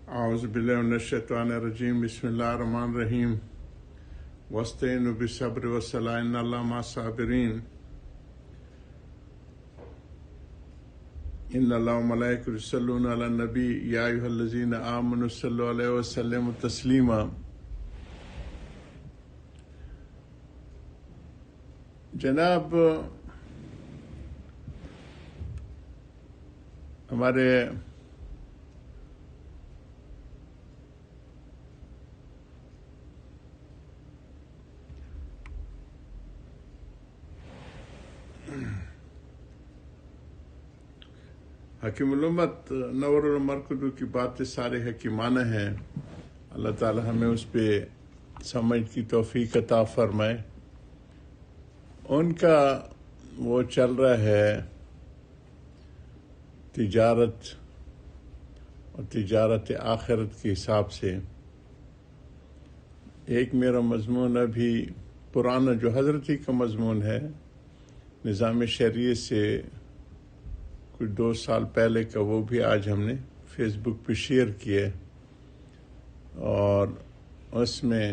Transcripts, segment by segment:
اعوذ باللہ من الشیطان الرجیم بسم اللہ الرحمن الرحیم واستعینوا بالصبر والصلاۃ ان اللہ مع الصابرین ان اللہ وملائکتہ یصلون علی النبی یا ایھا الذین آمنوا صلوا علیہ وسلموا تسلیما۔ جناب، ہمارے حکیم الامت نور المرکدو کی باتیں سارے حکیمانہ ہیں۔ اللہ تعالی ہمیں اس پہ سمجھ کی توفیق عطا فرمائے۔ ان کا وہ چل رہا ہے تجارت اور تجارت آخرت کے حساب سے۔ ایک میرا مضمون ابھی پرانا جو حضرتی کا مضمون ہے، نظام شریعت سے کچھ 2 سال پہلے کا، وہ بھی آج ہم نے فیس بک پہ شیئر کیا، اور اس میں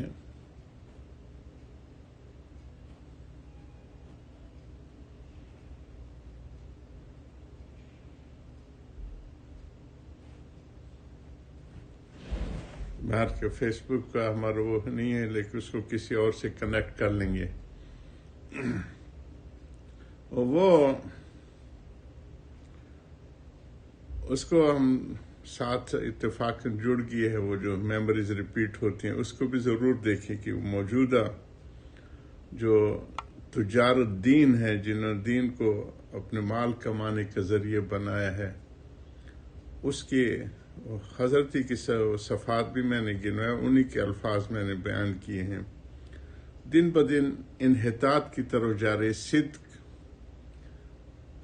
باہر کے فیس بک کا ہمارا وہ نہیں ہے، لیکن اس کو کسی اور سے کنیکٹ کر لیں گے۔ وہ اس کو ہم ساتھ اتفاق جڑ گئے ہے، وہ جو میموریز ریپیٹ ہوتی ہیں اس کو بھی ضرور دیکھیں کہ موجودہ جو تجار الدین ہے، جنہوں نے دین کو اپنے مال کمانے کا ذریعہ بنایا ہے، اس کے حضرتی کی صفات بھی میں نے گنوایا، انہی کے الفاظ میں نے بیان کیے ہیں۔ دن بدن انحطاط کی طرف جا رہے، صدق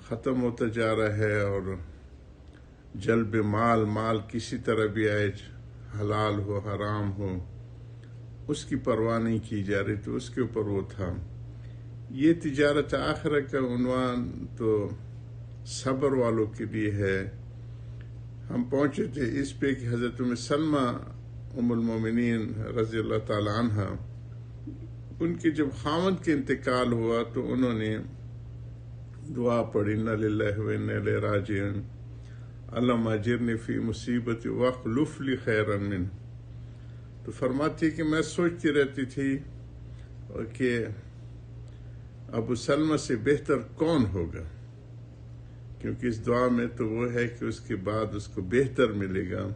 ختم ہوتا جا رہا ہے، اور جلب مال کسی طرح بھی آئے، حلال ہو حرام ہو، اس کی پرواہ نہیں کی جا رہی۔ تو اس کے اوپر وہ تھا۔ یہ تجارت آخرت کا عنوان تو صبر والوں کے لیے ہے۔ ہم پہنچے تھے اس پہ کہ حضرت ام سلمہ ام المومنین رضی اللہ تعالی عنہ، ان کے جب خاوند کے انتقال ہوا تو انہوں نے دعا پڑھی، انا للہ و انا الیہ راجعون، اللہم اجرنی فی مصیبتی واخلف لی خیرا منہ۔ تو فرماتی کہ میں سوچتی رہتی تھی کہ ابو سلمہ سے بہتر کون ہوگا، کیونکہ اس دعا میں تو وہ ہے کہ اس کے بعد اس کو بہتر ملے گا،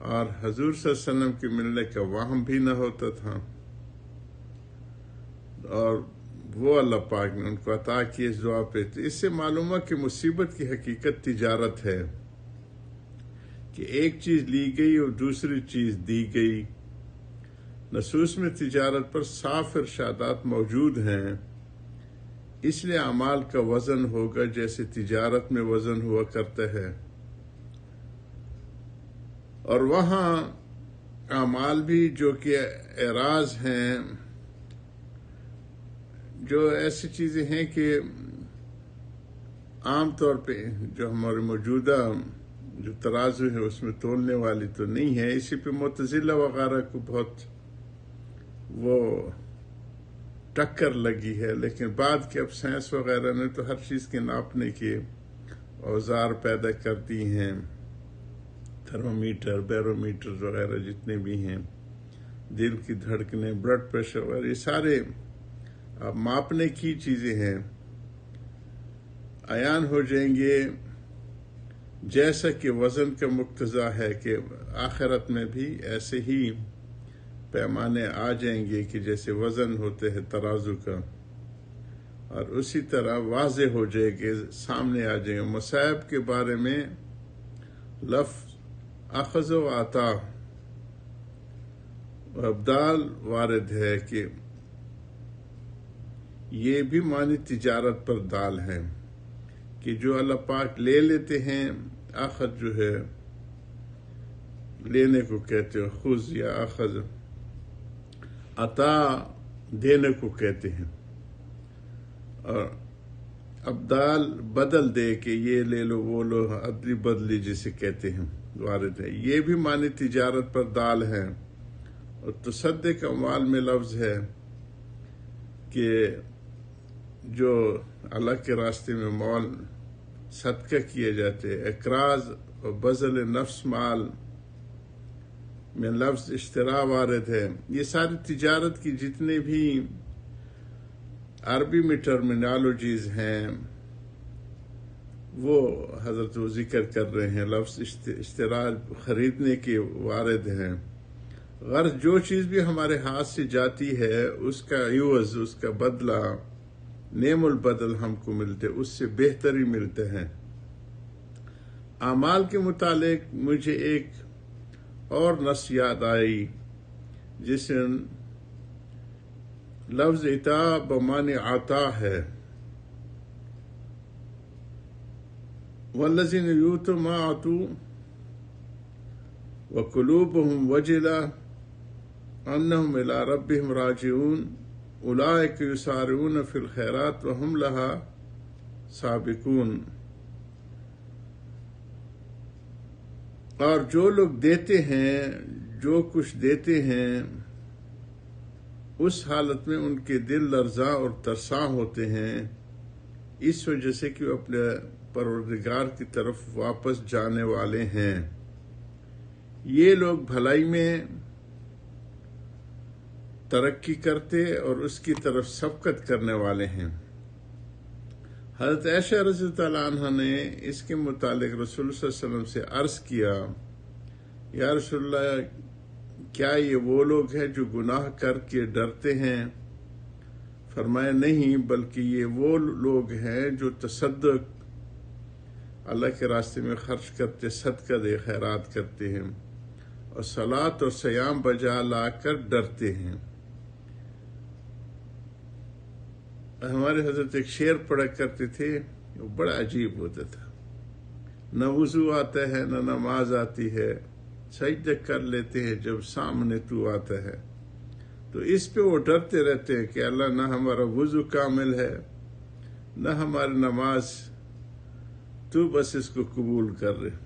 اور حضور صلی اللہ علیہ وسلم کے ملنے کا وہم بھی نہ ہوتا تھا، اور وہ اللہ پاک نے ان کو عطا کی اس دعا پہ۔ تو اس سے معلوم ہوا کہ مصیبت کی حقیقت تجارت ہے، کہ ایک چیز لی گئی اور دوسری چیز دی گئی۔ نصوص میں تجارت پر صاف ارشادات موجود ہیں، اس لیے اعمال کا وزن ہوگا جیسے تجارت میں وزن ہوا کرتا ہے، اور وہاں اعمال بھی جو کہ اعراض ہیں، جو ایسی چیزیں ہیں کہ عام طور پہ جو ہمارے موجودہ جو ترازو ہے اس میں تولنے والی تو نہیں ہے۔ اسی پہ معتزلہ وغیرہ کو بہت وہ ٹکر لگی ہے، لیکن بعد کے اب سائنس وغیرہ نے تو ہر چیز کے ناپنے کے اوزار پیدا کر دی ہیں، تھرمومیٹر، بیرومیٹر وغیرہ جتنے بھی ہیں، دل کی دھڑکنیں، بلڈ پریشر وغیرہ، یہ سارے اب ماپنے کی چیزیں ہیں، عیان ہو جائیں گے، جیسا کہ وزن کا مقتضا ہے کہ آخرت میں بھی ایسے ہی پیمانے آ جائیں گے کہ جیسے وزن ہوتے ہیں ترازو کا، اور اسی طرح واضح ہو جائے گے، سامنے آ جائیں گے۔ مصائب کے بارے میں لفظ اخذ و عطا و ابدال وارد ہے کہ یہ بھی معنی تجارت پر دال ہے، کہ جو اللہ پاک لے لیتے ہیں، اخذ جو ہے لینے کو کہتے ہیں، خذ یا اخذ، عطا دینے کو کہتے ہیں، اور ابدال بدل دے کہ یہ لے لو وہ لو، عدلی بدلی جسے کہتے ہیں۔ وارد ہے. یہ بھی معنی تجارت پر دال ہے. اور تصدق اموال میں لفظ ہے کہ جو اللہ کے راستے میں مال صدقہ کیے جاتے. اقراض اور بذل نفس مال میں لفظ اشترا وارد ہے. یہ ساری تجارت کی جتنے بھی عربی میں ٹرمینالوجیز ہیں وہ حضرت وہ ذکر کر رہے ہیں. لفظ اشترا خریدنے کے وارد ہیں. غرض جو چیز بھی ہمارے ہاتھ سے جاتی ہے اس کا عوض، اس کا بدلہ، نعم البدل ہم کو ملتے، اس سے بہتر ہی ملتے ہیں. اعمال کے متعلق مجھے ایک اور نص یاد آئی جس میں لفظ عطا بمعنی عطا ہے. والذین یؤتوا ما آتوا وقلوبهم وجلة انہم الی ربہم راجعون اولئک یسارعون فی الخیرات وہم لہا سابقون. اور جو لوگ دیتے ہیں، جو کچھ دیتے ہیں، اس حالت میں ان کے دل لرزاں اور ترساں ہوتے ہیں، اس وجہ سے کہ وہ اپنے پروردگار کی طرف واپس جانے والے ہیں. یہ لوگ بھلائی میں ترقی کرتے اور اس کی طرف سبقت کرنے والے ہیں. حضرت عائشہ رضی اللہ عنہ نے اس کے متعلق رسول صلی اللہ علیہ وسلم سے عرض کیا، یا رسول اللہ، کیا یہ وہ لوگ ہیں جو گناہ کر کے ڈرتے ہیں؟ فرمایا نہیں، بلکہ یہ وہ لوگ ہیں جو تصدق اللہ کے راستے میں خرچ کرتے، صدقہ دے خیرات کرتے ہیں اور صلاۃ اور صیام بجا لا کر ڈرتے ہیں. ہمارے حضرت ایک شعر پڑھا کرتے تھے، وہ بڑا عجیب ہوتا تھا. نہ وضو آتا ہے نہ نماز آتی ہے، سجدہ کر لیتے ہیں جب سامنے تو آتا ہے. تو اس پہ وہ ڈرتے رہتے ہیں کہ اللہ نہ ہمارا وضو کامل ہے نہ ہماری نماز، تو بس اس کو قبول کر رہے.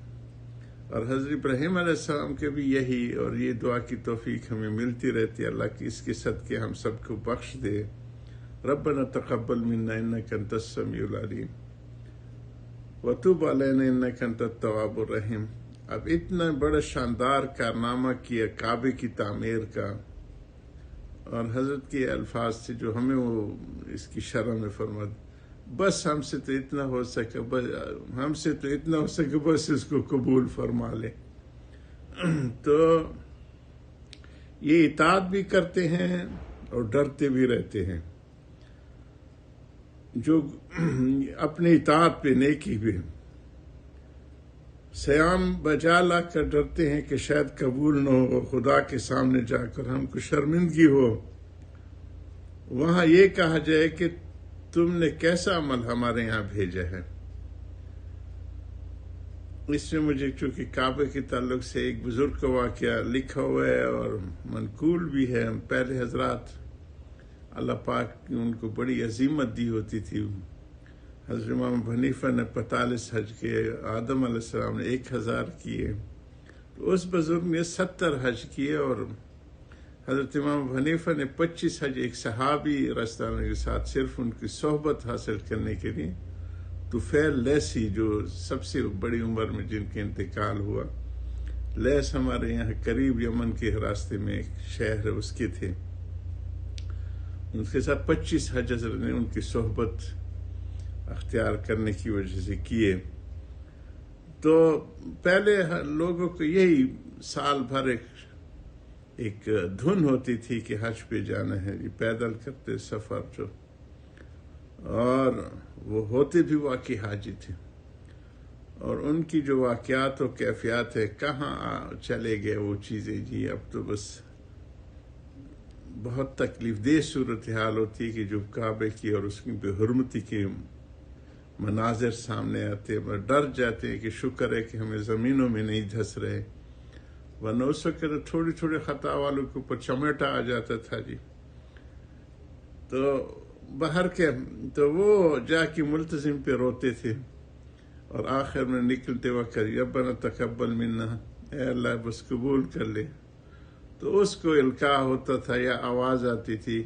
اور حضرت ابراہیم علیہ السلام کے بھی یہی، اور یہ دعا کی توفیق ہمیں ملتی رہتی ہے. اللہ کی اس کے صدقے ہم سب کو بخش دے. ربنا تقبل منا انک انت السمیع العلیم وتوب علینا انک انت التواب الرحیم. اب اتنا بڑا شاندار کارنامہ کیا کعبے کی تعمیر کا، اور حضرت کے الفاظ سے جو ہمیں وہ اس کی شرح میں فرماتے، بس ہم سے تو اتنا ہو سکے، بس اس کو قبول فرما لے. تو یہ اطاعت بھی کرتے ہیں اور ڈرتے بھی رہتے ہیں. جو اپنی اطاعت پہ نیکی بھی، سیام بجا لا کر ڈرتے ہیں کہ شاید قبول نہ ہو، خدا کے سامنے جا کر ہم کو شرمندگی ہو، وہاں یہ کہا جائے کہ تم نے کیسا عمل ہمارے یہاں بھیجا ہے. اس میں مجھے چونکہ کعبے کے تعلق سے ایک بزرگ کا واقعہ لکھا ہوا ہے اور منقول بھی ہے. پہلے حضرات اللہ پاک نے ان کو بڑی عظیمت دی ہوتی تھی. حضرت امام ابو حنیفہ نے 45 حج کیے، آدم علیہ السلام نے 1000 کیے، تو اس بزرگ نے 70 حج کیے. اور حضرت امام ابو حنیفہ نے 25 حج ایک صحابی رسول کے ساتھ صرف ان کی صحبت حاصل کرنے کے لیے. طفیل لیسی جو سب سے بڑی عمر میں جن کے انتقال ہوا، لیس ہمارے یہاں قریب یمن کے راستے میں ایک شہر ہے، اس کے تھے. ان کے ساتھ 25 حج حضرت نے ان کی صحبت اختیار کرنے کی وجہ سے کیے. تو پہلے لوگوں کو یہی سال بھر ایک دھن ہوتی تھی کہ حج پہ جانا ہے، یہ پیدل کرتے سفر جو، اور وہ ہوتے بھی واقعی حاجی تھے. اور ان کی جو واقعات و کیفیات ہے کہاں چلے گئے وہ چیزیں. جی اب تو بس بہت تکلیف دہ صورتحال ہوتی ہے کہ جو کعبے کی اور اس کی بے حرمتی کے مناظر سامنے آتے ہیں، اور ڈر جاتے ہیں کہ شکر ہے کہ ہمیں زمینوں میں نہیں دھس رہے، ورنہ اس وقت تھوڑی تھوڑی خطا والوں کے اوپر چمیٹا آ جاتا تھا. جی تو باہر کے تو وہ جا کے ملتزم پہ روتے تھے اور آخر میں نکلتے وقت ربنا تقبل منا، اے اللہ بس قبول کر لے، تو اس کو القاء ہوتا تھا یا آواز آتی تھی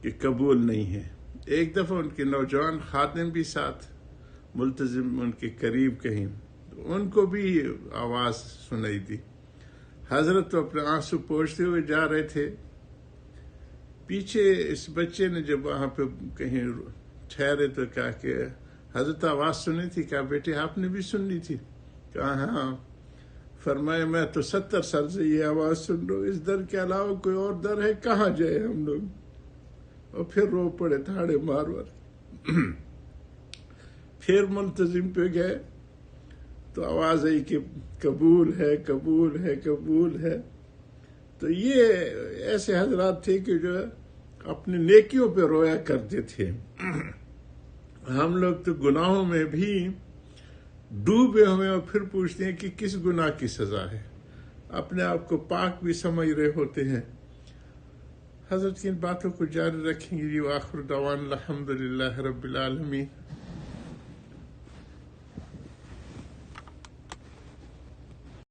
کہ قبول نہیں ہے۔ ایک دفعہ ان کے نوجوان خادم بھی ساتھ ملتزم ان کے قریب کہیں، ان کو بھی آواز سنائی دی۔ حضرت تو اپنے آنسو پوچھتے ہوئے جا رہے تھے، پیچھے اس بچے نے جب وہاں پہ کہیں ٹھہرے تو کہا کہ حضرت آواز سنی تھی؟ کہا بیٹے آپ نے بھی سننی تھی؟ کہا ہاں۔ فرمایا میں تو 70 سال سے یہ آواز سن رہا ہوں، اس در کے علاوہ کوئی اور در ہے؟ کہاں جائے ہم لوگ؟ اور پھر رو پڑے تھاڑے مار مار۔ پھر ملتزم پہ گئے تو آواز آئی کہ قبول ہے، قبول ہے، قبول ہے۔ تو یہ ایسے حضرات تھے کہ جو اپنی نیکیوں پہ رویا کرتے تھے۔ ہم لوگ تو گناہوں میں بھی ڈوبے ہوئے اور پھر پوچھتے ہیں کہ کس گناہ کی سزا ہے، اپنے آپ کو پاک بھی سمجھ رہے ہوتے ہیں۔ حضرت کی ان باتوں کو جاری رکھیں گے۔ وآخر دعوانا الحمدللہ رب العالمین۔